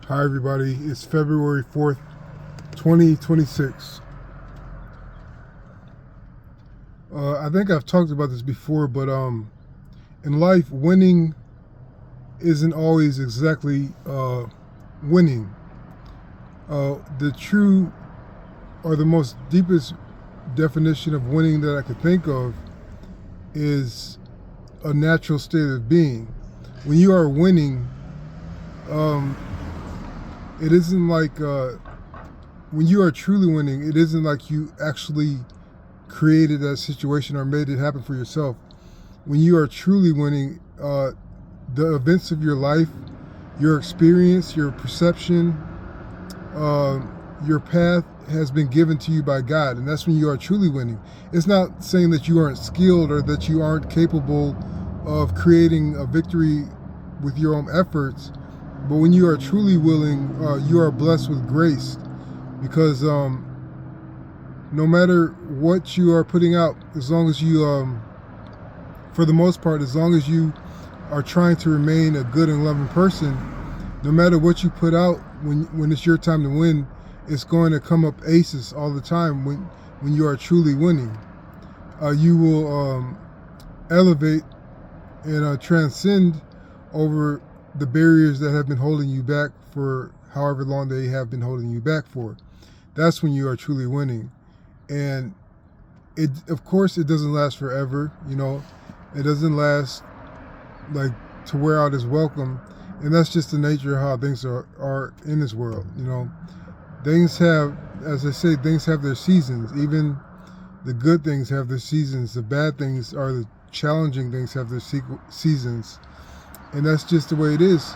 Hi everybody, it's February 4th, 2026. I think I've talked about this before, but in life, winning isn't always exactly winning. The true or the most deepest definition of winning that I could think of is a natural state of being. When you are winning, it isn't like when you are truly winning, it isn't like you actually created that situation or made it happen for yourself. When you are truly winning, the events of your life, your experience, your perception, your path has been given to you by God, and that's when you are truly winning. It's not saying that you aren't skilled or that you aren't capable of creating a victory with your own efforts, but when you are truly willing, you are blessed with grace, because no matter what you are putting out, as long as you, for the most part, as long as you are trying to remain a good and loving person, no matter what you put out, when it's your time to win, it's going to come up aces all the time. When you are truly winning, you will elevate and transcend over the barriers that have been holding you back for however long they have been holding you back for. That's when you are truly winning. And of course, it doesn't last forever. It doesn't last like to wear out its welcome, and that's just the nature of how things are in this world. Things have, as I say, things have their seasons. Even the good things have their seasons. The bad things, or the challenging things, have their seasons, and that's just the way it is.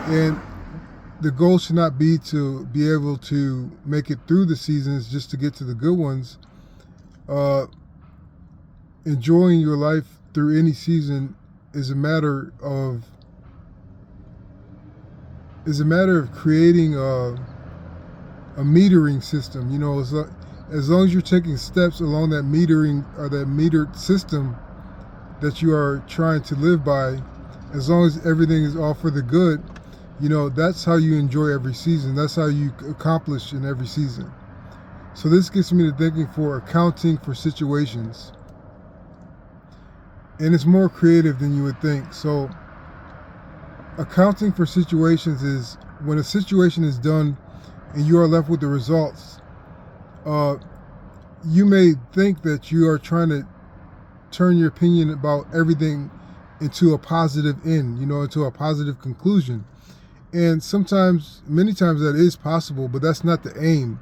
And the goal should not be to be able to make it through the seasons just to get to the good ones. Enjoying your life through any season is a matter of creating a metering system. As long as you're taking steps along that metering or that metered system that you are trying to live by, as long as everything is all for the good, that's how you enjoy every season. That's how you accomplish in every season. So this gets me to thinking for accounting for situations. And it's more creative than you would think. So accounting for situations is when a situation is done and you are left with the results. You may think that you are trying to turn your opinion about everything into a positive end, into a positive conclusion. And many times that is possible, but that's not the aim.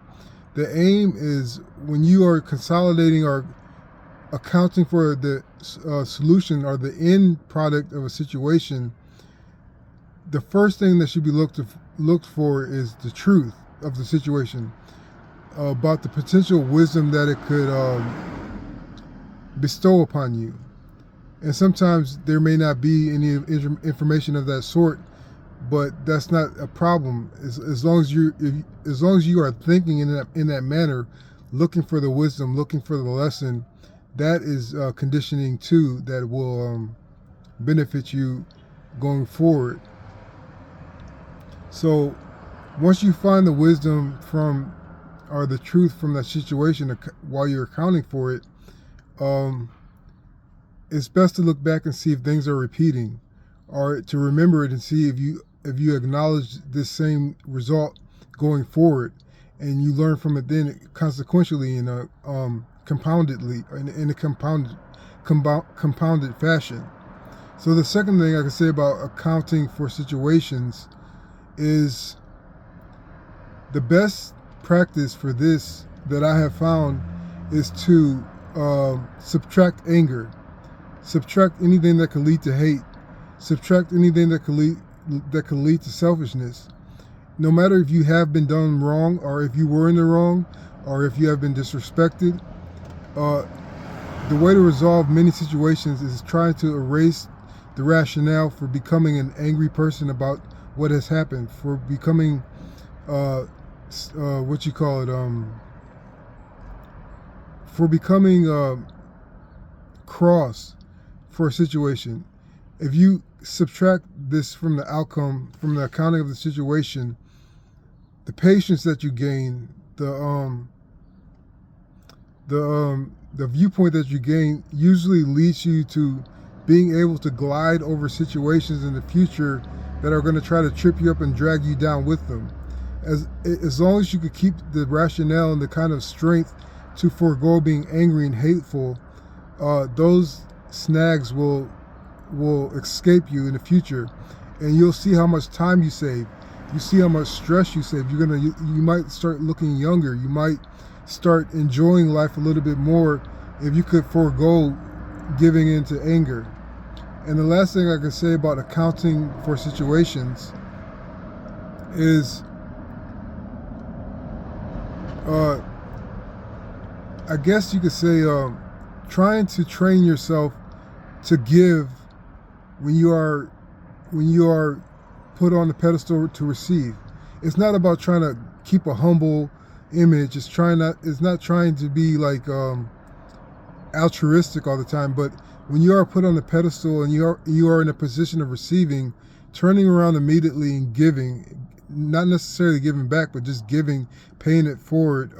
The aim is when you are consolidating or accounting for the solution or the end product of a situation, the first thing that should be looked for is the truth of the situation, about the potential wisdom that it could bestow upon you. And sometimes there may not be any information of that sort, but that's not a problem. As long as you are thinking in that manner, looking for the wisdom, looking for the lesson, that is conditioning too that will benefit you going forward. So once you find the wisdom from, or the truth from that situation while you're accounting for it, it's best to look back and see if things are repeating, or to remember it and see if you acknowledge this same result going forward, and you learn from it then consequentially in a compoundedly in a compounded fashion. So the second thing I can say about accounting for situations is the best practice for this that I have found is to subtract anger, subtract anything that can lead to hate, subtract anything that can lead to selfishness. No matter if you have been done wrong, or if you were in the wrong, or if you have been disrespected, the way to resolve many situations is trying to erase the rationale for becoming an angry person about what has happened, for becoming for becoming cross for a situation. If you subtract this from the outcome, from the accounting of the situation, the patience that you gain, the viewpoint that you gain usually leads you to being able to glide over situations in the future that are going to try to trip you up and drag you down with them. As long as you could keep the rationale and the kind of strength to forego being angry and hateful, those snags will escape you in the future, and you'll see how much time you save. You see how much stress you save. You might start looking younger. You might start enjoying life a little bit more if you could forego giving into anger. And the last thing I can say about accounting for situations is, I guess you could say, trying to train yourself to give when you are put on the pedestal to receive. It's not about trying to keep a humble image. It's not trying to be like altruistic all the time. But when you are put on the pedestal and you are in a position of receiving, turning around immediately and giving, not necessarily giving back, but just giving, paying it forward,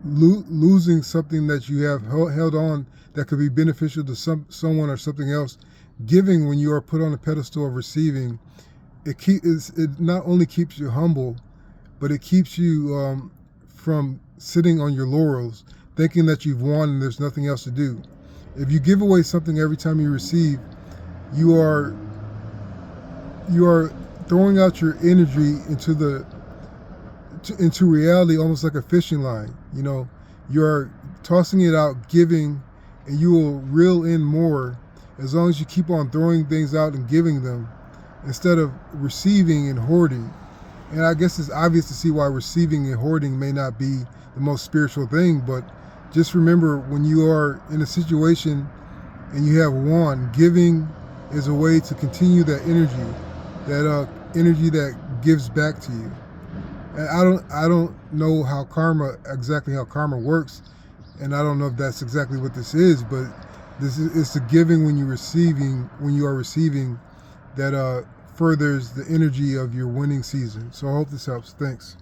losing something that you have held on that could be beneficial to someone or something else. Giving when you are put on a pedestal of receiving, it not only keeps you humble, but it keeps you from sitting on your laurels, thinking that you've won and there's nothing else to do. If you give away something every time you receive, you are throwing out your energy into reality, almost like a fishing line. You know, you're tossing it out, giving, and you will reel in more as long as you keep on throwing things out and giving them instead of receiving and hoarding. And I guess it's obvious to see why receiving and hoarding may not be the most spiritual thing, but just remember, when you are in a situation and you have won, giving is a way to continue that energy that gives back to you. And I don't know exactly how karma works, and I don't know if that's exactly what this is, but it's the giving when you are receiving that furthers the energy of your winning season. So I hope this helps. Thanks.